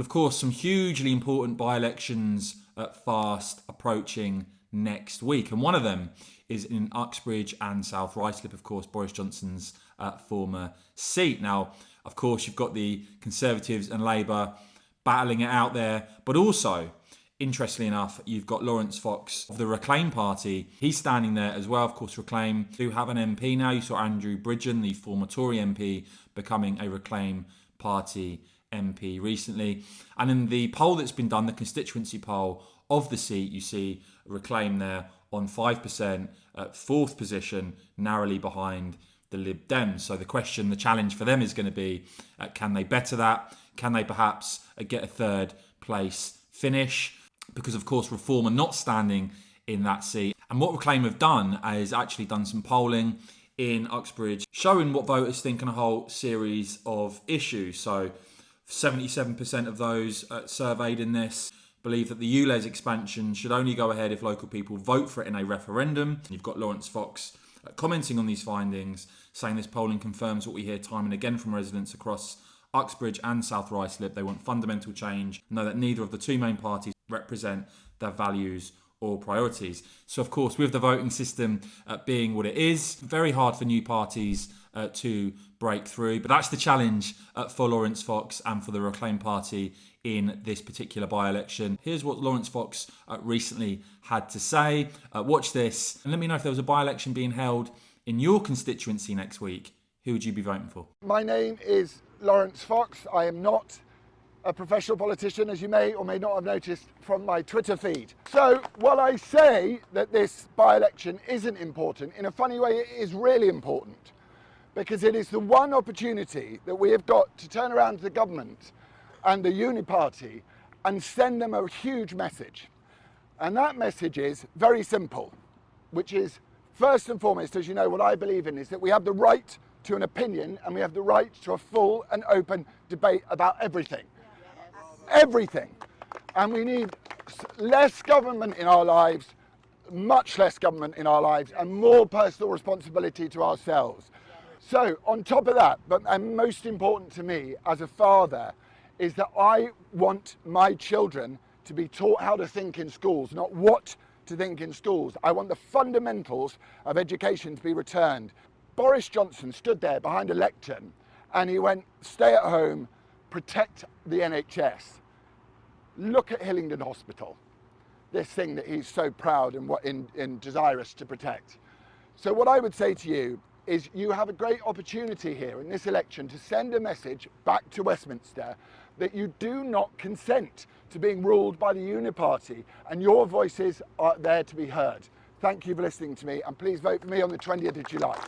Of course, some hugely important by-elections fast approaching next week. And one of them is in Uxbridge and South Ruislip, of course, Boris Johnson's former seat. Now, of course, you've got the Conservatives and Labour battling it out there, but also, interestingly enough, you've got Lawrence Fox of the Reclaim Party. He's standing there as well. Of course, Reclaim do have an MP now. You saw Andrew Bridgen, the former Tory MP, becoming a Reclaim Party MP recently. And in the poll that's been done, the constituency poll of the seat, you see Reclaim there on 5%, at fourth position, narrowly behind the Lib Dems. So the question, the challenge for them is going to be, can they better that? Can they perhaps get a third place finish? Because, of course, Reform are not standing in that seat. And what Reclaim have done is actually done some polling in Uxbridge, showing what voters think on a whole series of issues. So 77% of those surveyed in this believe that the ULEZ expansion should only go ahead if local people vote for it in a referendum. You've got Lawrence Fox commenting on these findings, saying this polling confirms what we hear time and again from residents across Uxbridge and South Ruislip. They want fundamental change, know that neither of the two main parties represent their values or priorities. So, of course, with the voting system being what it is, very hard for new parties to break through. But that's the challenge for Lawrence Fox and for the Reclaim Party in this particular by-election. Here's what Lawrence Fox recently had to say. Watch this and let me know if there was a by-election being held in your constituency next week. Who would you be voting for? My name is Lawrence Fox. I am not a professional politician, as you may or may not have noticed from my Twitter feed. So while I say that this by-election isn't important, in a funny way it is really important, because it is the one opportunity that we have got to turn around to the government and the Uni Party and send them a huge message. And that message is very simple, which is, first and foremost, as you know, what I believe in is that we have the right to an opinion and we have the right to a full and open debate about everything. Everything. And we need less government in our lives, much less government in our lives, and more personal responsibility to ourselves. So on top of that, and most important to me as a father, is that I want my children to be taught how to think in schools, not what to think in schools. I want the fundamentals of education to be returned. Boris Johnson stood there behind a lectern and he went, stay at home, protect the NHS. Look at Hillingdon Hospital, this thing that he's so proud and desirous to protect. So what I would say to you is you have a great opportunity here in this election to send a message back to Westminster that you do not consent to being ruled by the Uni Party and your voices are there to be heard. Thank you for listening to me and please vote for me on the 20th of July.